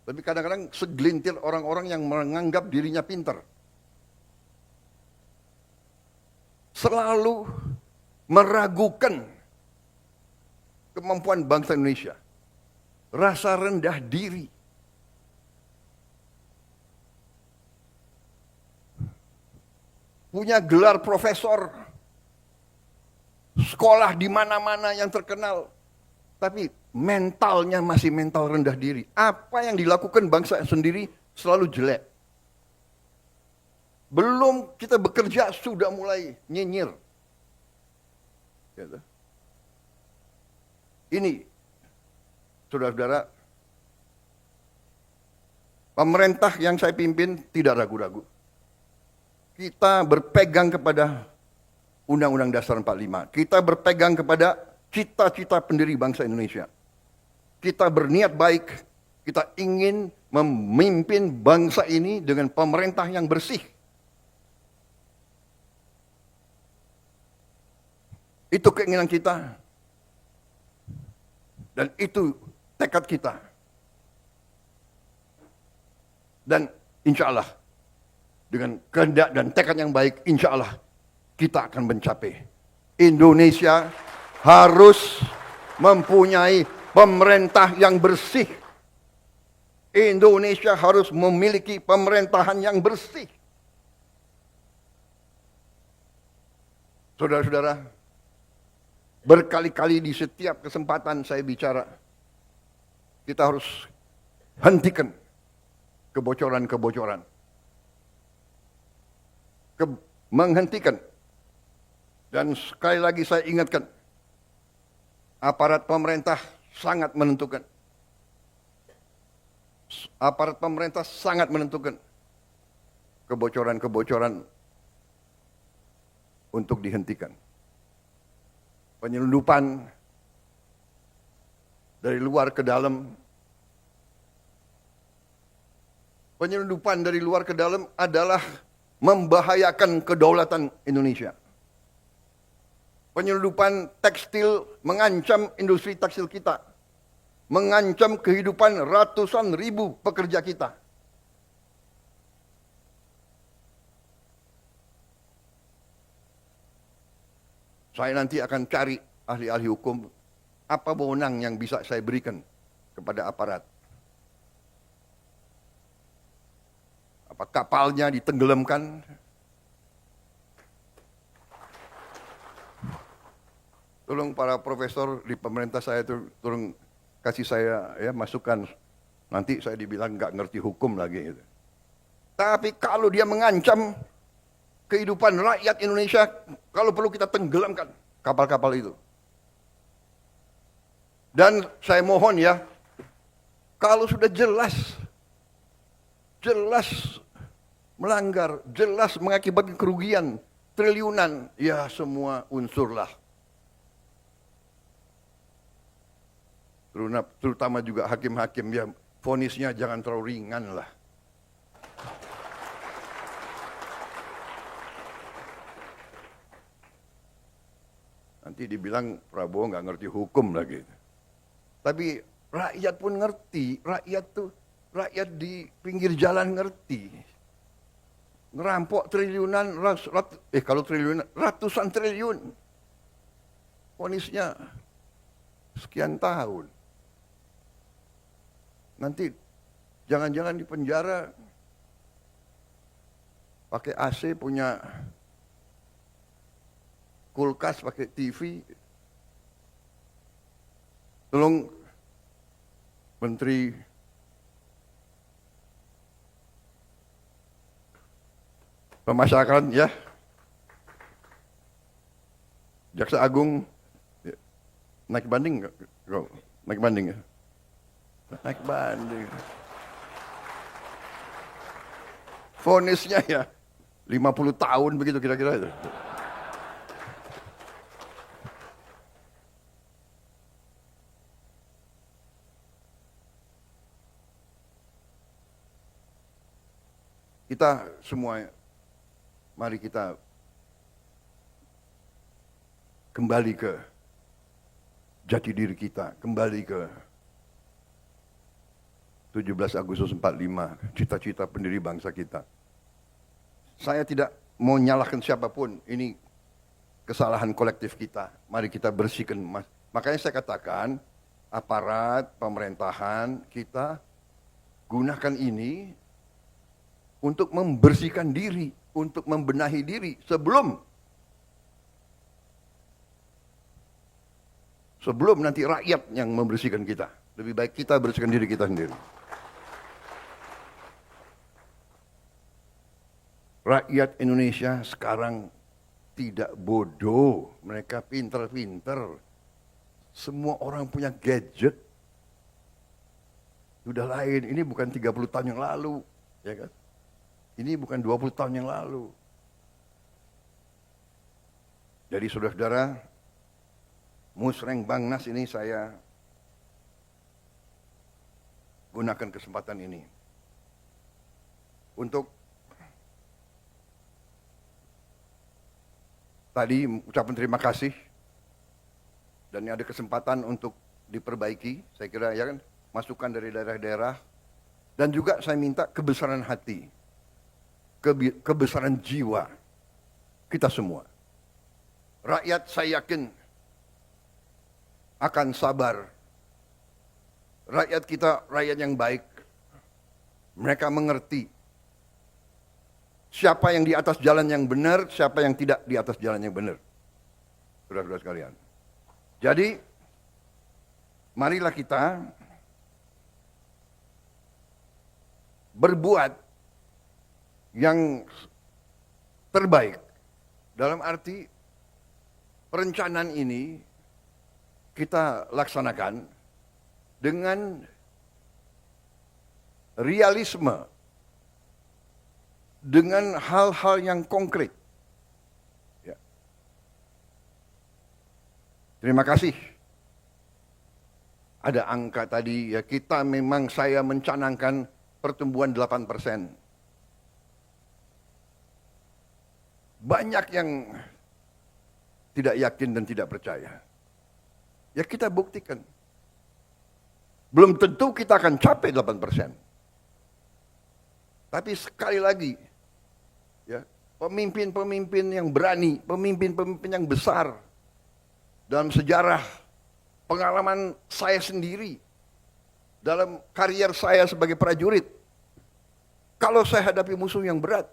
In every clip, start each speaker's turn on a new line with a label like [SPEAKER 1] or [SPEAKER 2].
[SPEAKER 1] Tapi kadang-kadang segelintir orang-orang yang menganggap dirinya pintar. Selalu meragukan kemampuan bangsa Indonesia. Rasa rendah diri. Punya gelar profesor. Sekolah di mana-mana yang terkenal. Tapi mentalnya masih mental rendah diri. Apa yang dilakukan bangsa sendiri selalu jelek. Belum kita bekerja sudah mulai nyinyir. Gitu. Ini, saudara-saudara, pemerintah yang saya pimpin tidak ragu-ragu. Kita berpegang kepada Undang-Undang Dasar 45. Kita berpegang kepada cita-cita pendiri bangsa Indonesia. Kita berniat baik, kita ingin memimpin bangsa ini dengan pemerintah yang bersih. Itu keinginan kita. Dan itu tekad kita. Dan insya Allah, dengan kehendak dan tekad yang baik, insya Allah kita akan mencapai. Indonesia harus mempunyai pemerintah yang bersih. Indonesia harus memiliki pemerintahan yang bersih. Saudara-saudara, berkali-kali di setiap kesempatan saya bicara, kita harus hentikan kebocoran-kebocoran. Menghentikan. Dan sekali lagi saya ingatkan, aparat pemerintah sangat menentukan. Aparat pemerintah sangat menentukan kebocoran-kebocoran untuk dihentikan. Penyelundupan dari luar ke dalam. Penyelundupan dari luar ke dalam adalah membahayakan kedaulatan Indonesia. Penyelundupan tekstil mengancam industri tekstil kita. Mengancam kehidupan ratusan ribu pekerja kita. Saya nanti akan cari ahli-ahli hukum, apa wewenang yang bisa saya berikan kepada aparat. Apa kapalnya ditenggelamkan? Tolong para profesor di pemerintah saya itu tolong kasih saya ya masukan. Nanti saya dibilang nggak ngerti hukum lagi. Gitu. Tapi kalau dia mengancam kehidupan rakyat Indonesia, kalau perlu kita tenggelamkan kapal-kapal itu. Dan saya mohon ya, kalau sudah jelas melanggar, jelas mengakibatkan kerugian triliunan, ya semua unsurlah. Terutama juga hakim-hakim ya, vonisnya jangan terlalu ringan lah. Nanti dibilang Prabowo nggak ngerti hukum lagi. Tapi rakyat pun ngerti, rakyat di pinggir jalan ngerti. Ngerampok triliunan, kalau triliunan, ratusan triliun. Vonisnya sekian tahun. Nanti jangan-jangan di penjara pakai AC, punya kulkas, pakai TV. Tolong Menteri Pemasyarakatan ya, Jaksa Agung naik banding nggak? Naik banding ya? Naik banding. Vonisnya ya 50 tahun begitu kira-kira itu. Kita semua, mari kita kembali ke jati diri kita, kembali ke 17 Agustus 45, cita-cita pendiri bangsa kita. Saya tidak mau nyalahkan siapapun, ini kesalahan kolektif kita. Mari kita bersihkan. Makanya saya katakan, aparat pemerintahan kita gunakan ini untuk membersihkan diri, untuk membenahi diri sebelum nanti rakyat yang membersihkan kita. Lebih baik kita bersihkan diri kita sendiri. Rakyat Indonesia sekarang tidak bodoh, mereka pinter-pinter. Semua orang punya gadget. Sudah lain, ini bukan 30 tahun yang lalu, ya kan? Ini bukan 20 tahun yang lalu. Jadi saudara-saudara, Musreng Bangnas ini saya gunakan kesempatan ini untuk tadi ucapan terima kasih dan ada kesempatan untuk diperbaiki, saya kira ya kan, masukan dari daerah-daerah dan juga saya minta kebesaran hati, kebesaran jiwa kita semua. Rakyat saya yakin akan sabar. Rakyat kita rakyat yang baik. Mereka mengerti siapa yang di atas jalan yang benar, siapa yang tidak di atas jalan yang benar. Saudara-saudara sekalian. Jadi, marilah kita berbuat yang terbaik. Dalam arti perencanaan ini kita laksanakan dengan realisme, dengan hal-hal yang konkret. Ya. Terima kasih. Ada angka tadi, ya kita memang saya mencanangkan pertumbuhan 8%. Banyak yang tidak yakin dan tidak percaya. Ya kita buktikan. Belum tentu kita akan capai 8%. Tapi sekali lagi, ya, pemimpin-pemimpin yang berani, pemimpin-pemimpin yang besar dalam sejarah pengalaman saya sendiri, dalam karier saya sebagai prajurit, kalau saya hadapi musuh yang berat,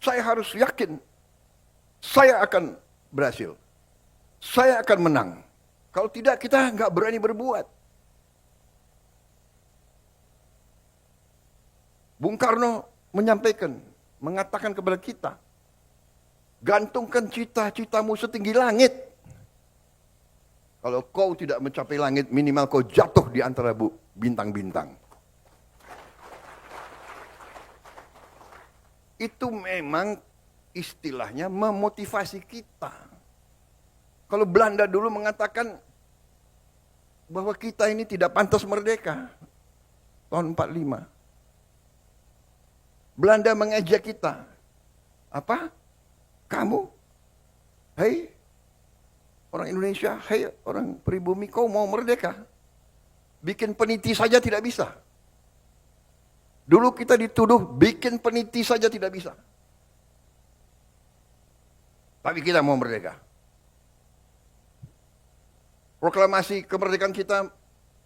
[SPEAKER 1] saya harus yakin saya akan berhasil, saya akan menang. Kalau tidak, kita nggak berani berbuat. Bung Karno menyampaikan, mengatakan kepada kita, gantungkan cita-citamu setinggi langit. Kalau kau tidak mencapai langit, minimal kau jatuh di antara bintang-bintang. Itu memang istilahnya memotivasi kita. Kalau Belanda dulu mengatakan bahwa kita ini tidak pantas merdeka, tahun 45. Belanda mengejek kita. Apa? Kamu? Hei, orang Indonesia, hei orang pribumi, kau mau merdeka? Bikin peniti saja tidak bisa. Dulu kita dituduh bikin peniti saja tidak bisa. Tapi kita mau merdeka. Proklamasi kemerdekaan kita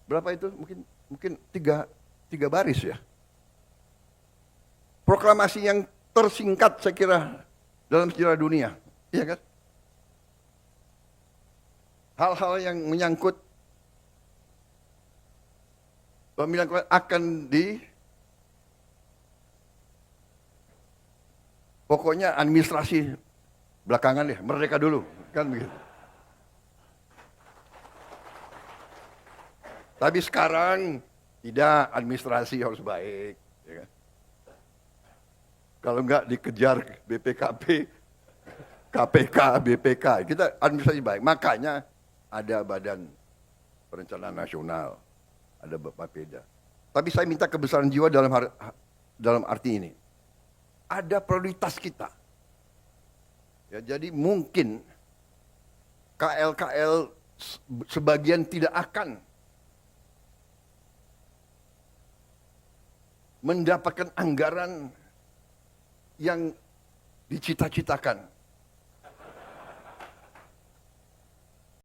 [SPEAKER 1] berapa itu? Mungkin tiga baris ya. Proklamasi yang tersingkat saya kira dalam sejarah dunia, iya kan? Hal-hal yang menyangkut pemilihan akan pokoknya administrasi belakangan ya, merdeka dulu, kan begitu. Tapi sekarang tidak, administrasi harus baik, ya kan? Kalau enggak dikejar BPKP, KPK, BPK, kita administrasi baik. Makanya ada Badan Perencanaan Nasional, ada Bapeda. Tapi saya minta kebesaran jiwa dalam arti ini. Ada prioritas kita. Ya, jadi mungkin KL-KL sebagian tidak akan mendapatkan anggaran yang dicita-citakan.